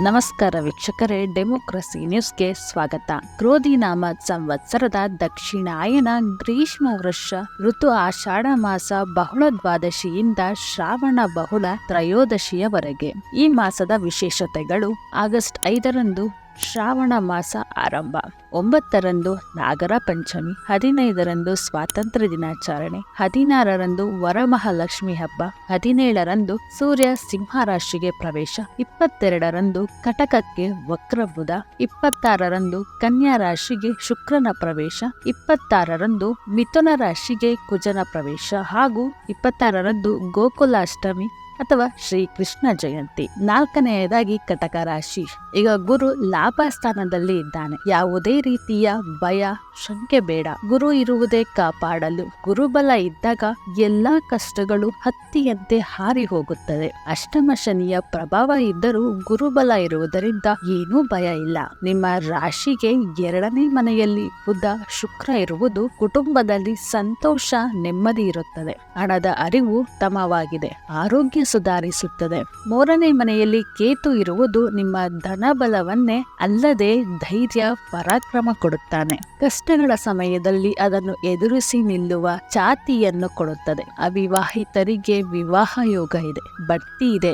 ನಮಸ್ಕಾರ ವೀಕ್ಷಕರೇ, ಡೆಮೋಕ್ರಸಿ ನ್ಯೂಸ್ಗೆ ಸ್ವಾಗತ. ಕ್ರೋಧಿನಾಮ ಸಂವತ್ಸರದ ದಕ್ಷಿಣಾಯನ ಗ್ರೀಷ್ಮ ವರ್ಷ ಋತು ಆಷಾಢ ಮಾಸ ಬಹುಳ ದ್ವಾದಶಿಯಿಂದ ಶ್ರಾವಣ ಬಹುಳ ತ್ರಯೋದಶಿಯವರೆಗೆ. ಈ ಮಾಸದ ವಿಶೇಷತೆಗಳು: ಆಗಸ್ಟ್ 5ರಂದು ಶ್ರಾವಣ ಮಾಸ ಆರಂಭ, 9ರಂದು ನಾಗರ ಪಂಚಮಿ, 15ರಂದು ಸ್ವಾತಂತ್ರ್ಯ ದಿನಾಚರಣೆ, 16ರಂದು ವರಮಹಾಲಕ್ಷ್ಮಿ ಹಬ್ಬ, 17ರಂದು ಸೂರ್ಯ ಸಿಂಹರಾಶಿಗೆ ಪ್ರವೇಶ, 22ರಂದು ಕಟಕಕ್ಕೆ ವಕ್ರಬುಧ, 26ರಂದು ಕನ್ಯಾ ರಾಶಿಗೆ ಶುಕ್ರನ ಪ್ರವೇಶ, 26ರಂದು ಮಿಥುನ ರಾಶಿಗೆ ಕುಜನ ಪ್ರವೇಶ ಹಾಗೂ 26ರಂದು ಗೋಕುಲಾಷ್ಟಮಿ ಅಥವಾ ಶ್ರೀಕೃಷ್ಣ ಜಯಂತಿ. 4ನೇಯದಾಗಿ ಕಟಕ ರಾಶಿ. ಈಗ ಗುರು ಲಾಭ ಸ್ಥಾನದಲ್ಲಿ ಇದ್ದಾನೆ. ಯಾವುದೇ ರೀತಿಯ ಭಯ ಶಂಕೆ ಬೇಡ. ಗುರು ಇರುವುದೇ ಕಾಪಾಡಲು. ಗುರುಬಲ ಇದ್ದಾಗ ಎಲ್ಲಾ ಕಷ್ಟಗಳು ಹತ್ತಿಯಂತೆ ಹಾರಿ ಹೋಗುತ್ತದೆ. ಅಷ್ಟಮ ಶನಿಯ ಪ್ರಭಾವ ಇದ್ದರೂ ಗುರುಬಲ ಇರುವುದರಿಂದ ಏನೂ ಭಯ ಇಲ್ಲ. ನಿಮ್ಮ ರಾಶಿಗೆ 2ನೇ ಮನೆಯಲ್ಲಿ ಬುಧ ಶುಕ್ರ ಇರುವುದು ಕುಟುಂಬದಲ್ಲಿ ಸಂತೋಷ ನೆಮ್ಮದಿ ಇರುತ್ತದೆ. ಹಣದ ಅರಿವು ತಮವಾಗಿದೆ. ಆರೋಗ್ಯ ಸುಧಾರಿಸುತ್ತದೆ. 3ನೇ ಮನೆಯಲ್ಲಿ ಕೇತು ಇರುವುದು ನಿಮ್ಮ ಧನಬಲವನ್ನೇ ಅಲ್ಲದೆ ಧೈರ್ಯ ಪರಾಕ್ರಮ ಕೊಡುತ್ತಾನೆ. ಕಷ್ಟಗಳ ಸಮಯದಲ್ಲಿ ಅದನ್ನು ಎದುರಿಸಿ ನಿಲ್ಲುವ ಛಾತಿಯನ್ನು ಕೊಡುತ್ತದೆ. ಅವಿವಾಹಿತರಿಗೆ ವಿವಾಹ ಯೋಗ ಇದೆ. ಬಡ್ತಿ ಇದೆ.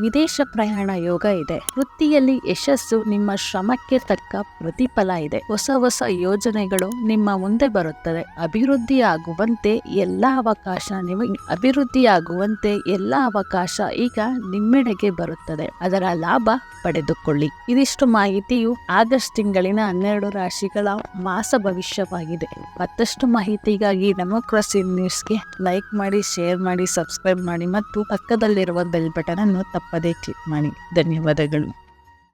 ವಿದೇಶ ಪ್ರಯಾಣ ಯೋಗ ಇದೆ. ವೃತ್ತಿಯಲ್ಲಿ ಯಶಸ್ಸು. ನಿಮ್ಮ ಶ್ರಮಕ್ಕೆ ತಕ್ಕ ಪ್ರತಿಫಲ ಇದೆ. ಹೊಸ ಹೊಸ ಯೋಜನೆಗಳು ನಿಮ್ಮ ಮುಂದೆ ಬರುತ್ತದೆ. ಅಭಿವೃದ್ಧಿಯಾಗುವಂತೆ ಎಲ್ಲ ಅವಕಾಶ ಈಗ ನಿಮ್ಮೆಡೆಗೆ ಬರುತ್ತದೆ. ಅದರ ಲಾಭ ಪಡೆದುಕೊಳ್ಳಿ. ಇದಿಷ್ಟು ಮಾಹಿತಿಯು ಆಗಸ್ಟ್ ತಿಂಗಳಿನ 12 ರಾಶಿಗಳ ಮಾಸ ಭವಿಷ್ಯವಾಗಿದೆ. ಮತ್ತಷ್ಟು ಮಾಹಿತಿಗಾಗಿ ಡೆಮೋಕ್ರಸಿ ನ್ಯೂಸ್ಗೆ ಲೈಕ್ ಮಾಡಿ, ಶೇರ್ ಮಾಡಿ, ಸಬ್ಸ್ಕ್ರೈಬ್ ಮಾಡಿ ಮತ್ತು ಪಕ್ಕದಲ್ಲಿರುವ ಬೆಲ್ ಬಟನ್ ಅನ್ನು ತಪ್ಪದೇ ಕ್ಲಿಕ್ ಮಾಡಿ. ಧನ್ಯವಾದಗಳು.